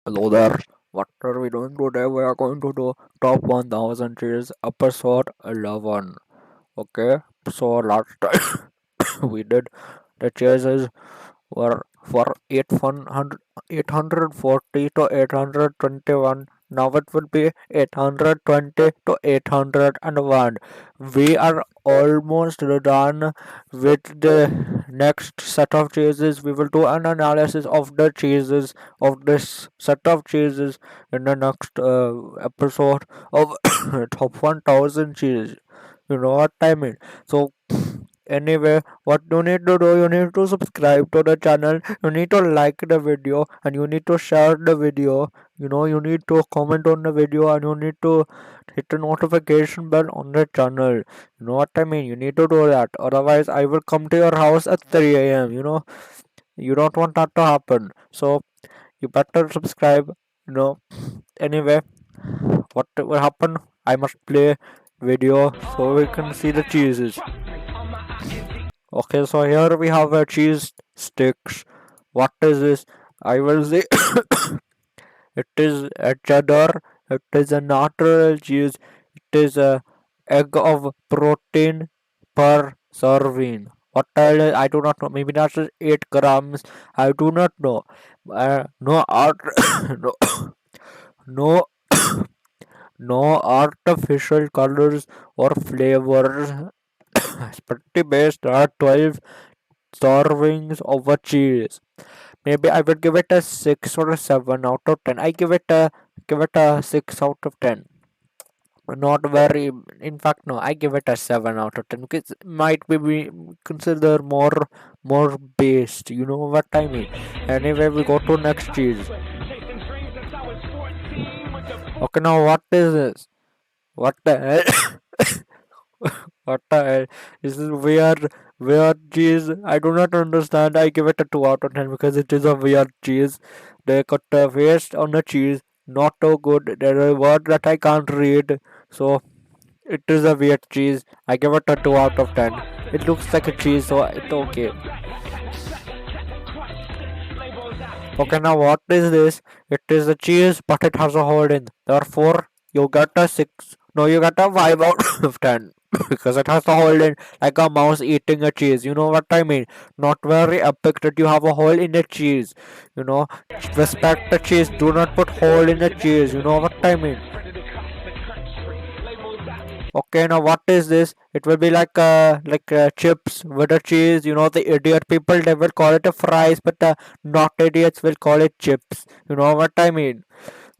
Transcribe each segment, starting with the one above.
Hello there. What are we doing today? We are going to do top 1000 cheese episode 11. Okay, so last time we did the chases were for 840 to 821. Now it will be 820 to 801. We are almost done with the next set of cheeses. We will do an analysis of the cheeses of this set of cheeses in the next episode of top 1000 cheeses. You know what I mean? So anyway, what you need to do, you need to subscribe to the channel, you need to like the video, and you need to share the video. You need to comment on the video, and you need to hit the notification bell on the channel. You know what I mean? You need to do that. Otherwise, I will come to your house at 3 a.m. You don't want that to happen. So you better subscribe. Anyway, what will happen? I must play video so we can see the cheeses. Okay, so here we have a cheese sticks. What is this? I will say it is a cheddar. It is a natural cheese. It is a egg of protein per serving. What I do not know. Maybe that's 8 grams. I do not know. No art, no, no, no artificial colors or flavors. It's pretty based on 12 servings of a cheese. Maybe I would give it a 6 or a 7 out of 10. I give it a 6 out of 10. Not very. In fact, no. I give it a 7 out of 10 because it might be considered more based. You know what I mean? Anyway, we go to next cheese. Okay, now what is this? What the hell? What the hell? This is weird cheese. I do not understand. I give it a 2 out of 10 because it is a weird cheese. They cut the waste on the cheese. Not so good. There is a word that I can't read. So it is a weird cheese. I give it a 2 out of 10. It looks like a cheese, so it's okay. Okay, now what is this? It is a cheese, but it has a hole in. Therefore, you get a 6. No, you get a 5 out of 10. Because it has a hole in, like a mouse eating a cheese. You know what I mean? Not very epic that you have a hole in the cheese. You know, respect the cheese. Do not put hole in the cheese. You know what I mean? Okay, now what is this? It will be like chips with a cheese. You know, the idiot people, they will call it a fries, but not idiots will call it chips. You know what I mean?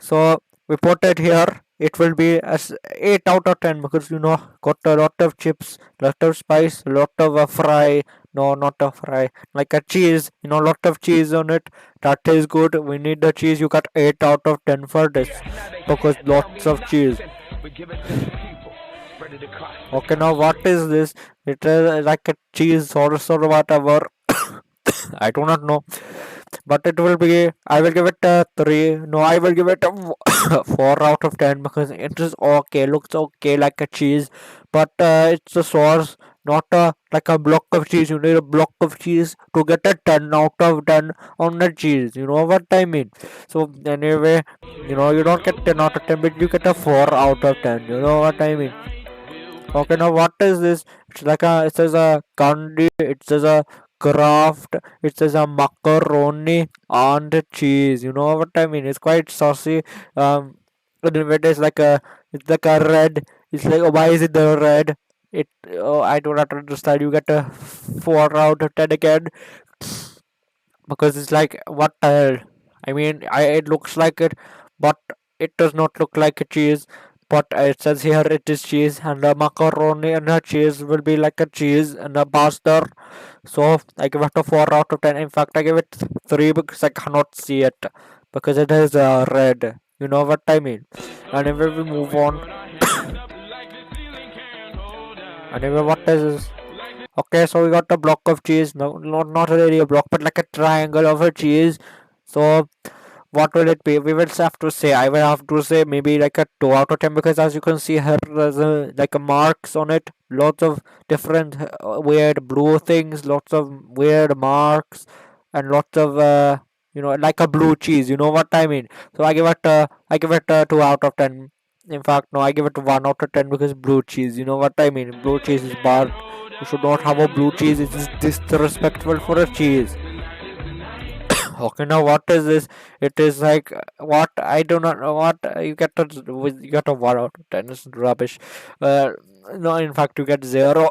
So we put it here. It will be as 8 out of 10 because got a lot of chips, lot of spice, lot of fry. No, not a fry, like a cheese. Lot of cheese on it. That is good. We need the cheese. You got 8 out of 10 for this because lots of cheese. Okay, now what is this? It is like a cheese sauce or whatever. I do not know, but it will be. I will give it a 3. No, I will give it a 4 out of 10 because it is okay. Looks okay like a cheese, but it's a sauce, not like a block of cheese. You need a block of cheese to get a 10 out of 10 on the cheese. You know what I mean? So anyway, you don't get 10 out of 10, but you get a 4 out of 10. You know what I mean? Okay, now what is this? It says a candy, it says a craft, it says a macaroni and cheese. You know what I mean? It's quite saucy. And then it's like a red. It's like, why is it the red? I do not understand. You get a 4 out of 10 again because it's like, what the hell? I mean, it looks like it, but it does not look like a cheese. But it says here it is cheese, and the macaroni and the cheese will be like a cheese and a pasta. So I give it a 4 out of 10. In fact, I give it 3 because I cannot see it because it is red. You know what I mean? Anyway, we move on. Anyway, what is this? Okay, so we got a block of cheese. No, not really a block, but like a triangle of a cheese. So what will it be? We will have to say. I will have to say maybe like a 2 out of 10 because as you can see here, there's like a marks on it. Lots of different weird blue things. Lots of weird marks and lots of like a blue cheese. You know what I mean? So I give it 2 out of 10. In fact, no, I give it 1 out of 10 because blue cheese. You know what I mean? Blue cheese is bad. You should not have a blue cheese. It is disrespectful for a cheese. Okay, now what is this? It is like what I do not know what you get a 1 out of 10. It's rubbish. Uh, no, in fact, you get zero.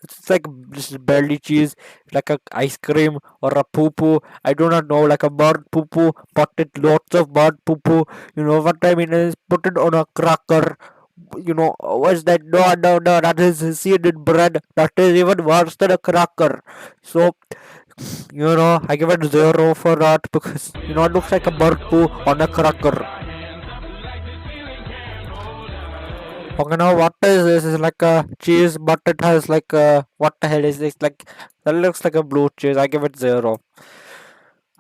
It's like just barely cheese, like a ice cream or a poo poo. I do not know, like a bird poo poo, but it lots of bird poo poo. You know what I mean? Is put it on a cracker. What's that? No, no, no. That is seeded bread. That is even worse than a cracker. So I give it zero for that because it looks like a bird poo on a cracker. Okay, now what is this? It's like a cheese, but it has like what the hell is this? Like that looks like a blue cheese. I give it zero.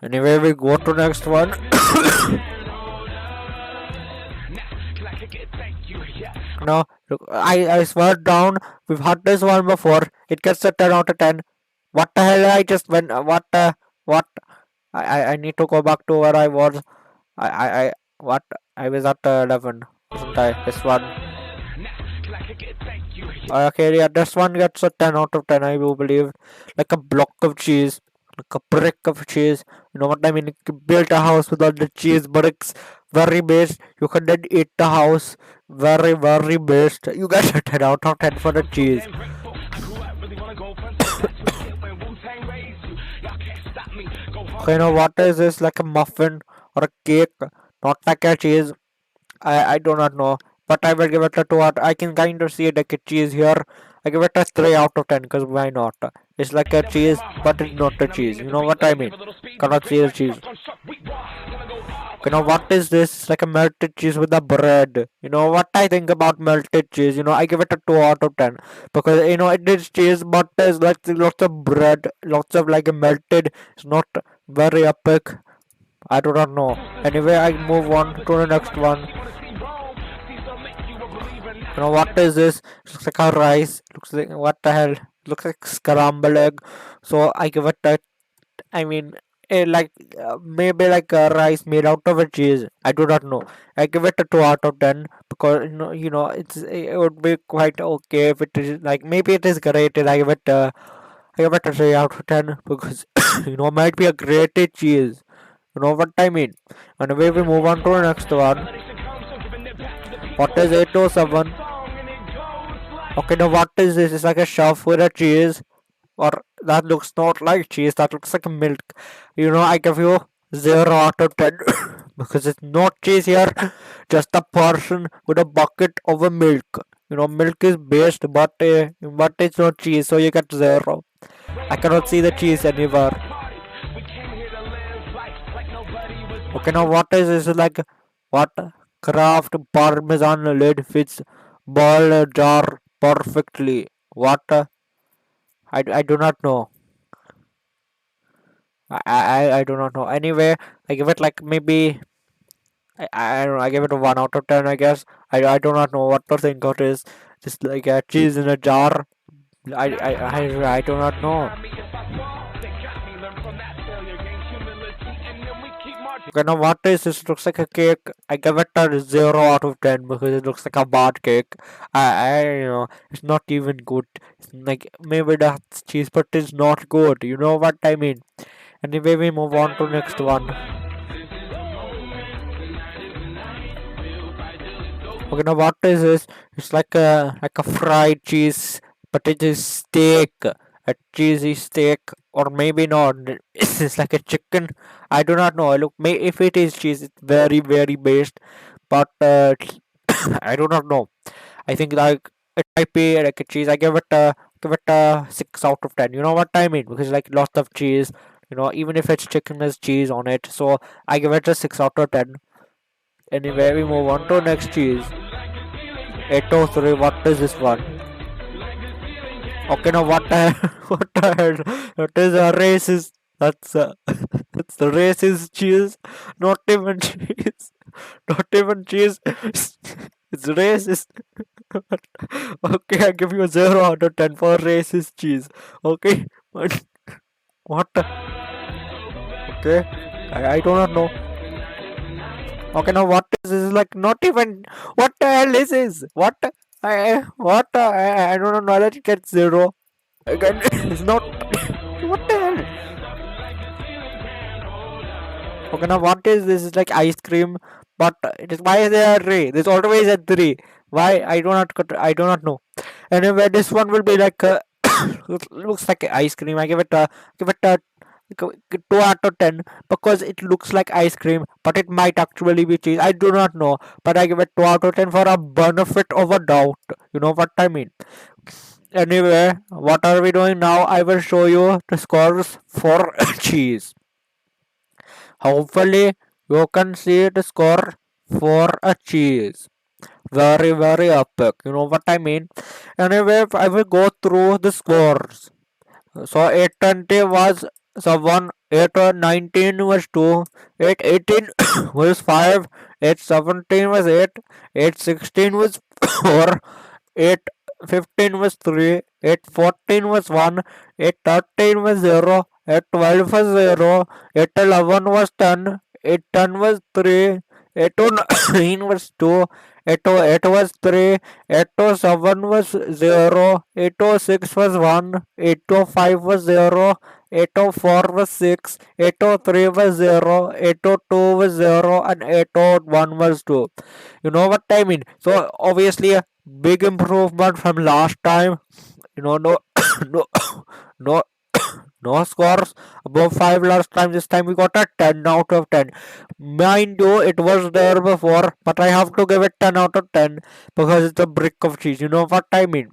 Anyway, we go to next one. Now, look, I swear down. We've had this one before. It gets a 10 out of 10. What the hell? I just went. What? I need to go back to where I was. What? I was at 11, wasn't I? This one. Okay, yeah, this one gets a 10 out of 10, I do believe. Like a block of cheese, like a brick of cheese. You know what I mean? You build a house with all the cheese bricks, very based. You can then eat the house, very, very based. You get a 10 out of 10 for the cheese. Okay, now what is this? Like a muffin or a cake? Not like a cheese. I do not know, but I will give it a 2 out. I can kind of see like a cheese here. I give it a 3 out of 10 because why not? It's like a cheese, but it's not a cheese. You know what I mean? Cannot see the cheese. Okay, now what is this? It's like a melted cheese with a bread. You know what I think about melted cheese? I give it a 2 out of 10 because it is cheese, but there's like lots of bread, lots of like melted. It's not very epic. I do not know. Anyway, I move on to the next one. What is this? Looks like a rice. Looks like what the hell? Looks like scrambled egg. So I give it a. I mean, maybe like a rice made out of a cheese. I do not know. I give it a 2 out of 10 because it would be quite okay if it is like maybe it is grated. I give it a 3 out of 10 because it might be a grated cheese. You know what I mean? Anyway, we move on to the next one. What is 807? Okay, now what is this? It's like a shelf with a cheese. Or that looks not like cheese, that looks like milk. I give you 0 out of 10 because it's not cheese here, just a person with a bucket of a milk. Milk is based, but it's not cheese, so you get 0. I cannot see the cheese anywhere. Okay, now what is this? Like what? Kraft Parmesan lid fits ball jar perfectly. What? I do not know. I do not know. Anyway, I give it like maybe I don't know. I give it a 1 out of 10. I guess I do not know what to think of this. Just like a cheese in a jar. I do not know. Okay, now what is this? Looks like a cake. I give it a 0 out of 10 because it looks like a bad cake. It's not even good. It's like maybe that's cheese, but it's not good. You know what I mean? Anyway, we move on to next one. Okay, now what is this? It's like a fried cheese, but it is steak, a cheesy steak, or maybe not. It's like a chicken. I do not know. Look, if it is cheese, it's very very based, but I do not know. I think like it might be like a cheese. I give it a 6 out of 10. You know what I mean? Because like lots of cheese. Even if it's chicken, there's cheese on it. So I give it a 6 out of 10. Anyway, we move on to next cheese. 803. What is this one? Okay, now what the what the hell? That is a racist. That's the racist cheese. Not even cheese. Not even cheese. It's racist. Okay, I give you a 0 out of 10 for racist cheese. Okay, what? Okay. I do not know. Okay, now what is this? Like not even what the hell is this? What? I don't know that it gets zero. Again, it's not. What the hell? Okay, now what is this? It's like ice cream, but it is why is there a three? There's always a three. Why? I do not know. Anyway, this one will be like looks like ice cream. I give it a 2 out of 10 because it looks like ice cream, but it might actually be cheese. I do not know, but I give it 2 out of 10 for a benefit of a doubt. You know what I mean? Anyway, what are we doing now? I will show you the scores for cheese. Hopefully, you can see the score for a cheese. Very, very epic. You know what I mean? Anyway, I will go through the scores. So 820 was 1, 819 was 2, 818 was 5, 817 was 8, 816 was 4, 815 was 3, 814 was 1, 813 was 0, 812 was 0, 811 was 10, 810 was 3, 809 was 2, 808 was 3, 807 was 0, 806 was 1, 805 was 0, 804 was 6, 803 was 0, 802 was 0, and 801 was 2. You know what I mean? So obviously a big improvement from last time. No, no, no, no scores above 5 last time. This time we got a 10 out of 10. Mind you, it was there before, but I have to give it 10 out of 10 because it's a brick of cheese. You know what I mean?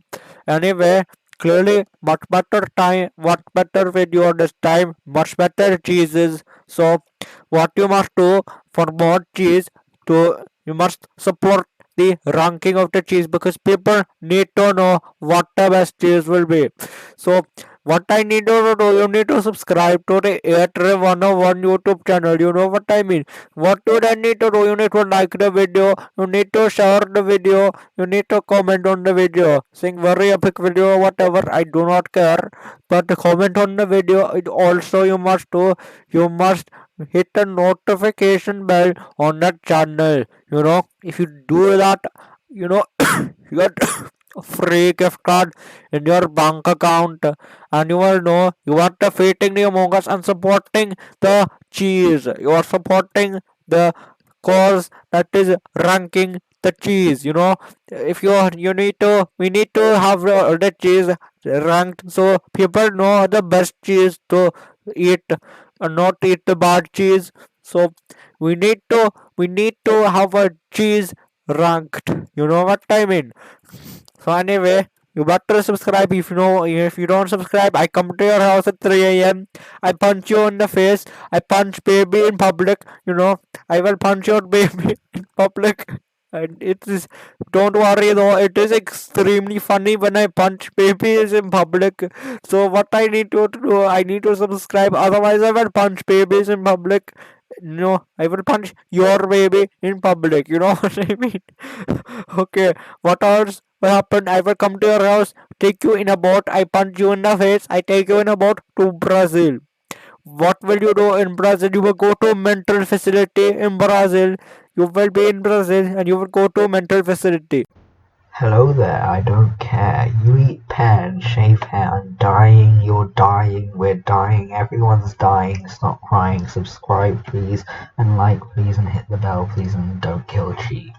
Anyway, clearly much better time, much better video this time, much better cheeses. So what you must do for more cheese, to you must support the ranking of the cheese because people need to know what the best cheese will be. So what I need to do, you need to subscribe to the Airtray 101 YouTube channel. You know what I mean? What do I need to do? You need to like the video, you need to share the video, you need to comment on the video. Saying very epic video or whatever, I do not care. But comment on the video. It also you must do, you must hit the notification bell on that channel. If you do that, you know you get a free gift card in your bank account, and you will know you are defeating the Among Us and supporting the cheese. You are supporting the cause that is ranking the cheese. If you need to, we need to have the cheese ranked so people know the best cheese to eat and not eat the bad cheese. So we need to have a cheese ranked. You know what I mean? So anyway, you better subscribe. If you don't subscribe, I come to your house at 3 a.m. I punch you in the face. I punch baby in public. I will punch your baby in public. And it is, don't worry though, it is extremely funny when I punch babies in public. So what I need to do, I need to subscribe. Otherwise, I will punch babies in public. No, I will punch your baby in public. You know what I mean? Okay, what else will happen? I will come to your house, take you in a boat, I punch you in the face, I take you in a boat to Brazil. What will you do in Brazil? You will go to a mental facility in Brazil. You will be in Brazil and you will go to a mental facility. Hello there, I don't care. You eat pear and shave hair. I'm dying, you're dying, we're dying, everyone's dying. Stop crying, subscribe please, and like please, and hit the bell please, and don't kill cheese.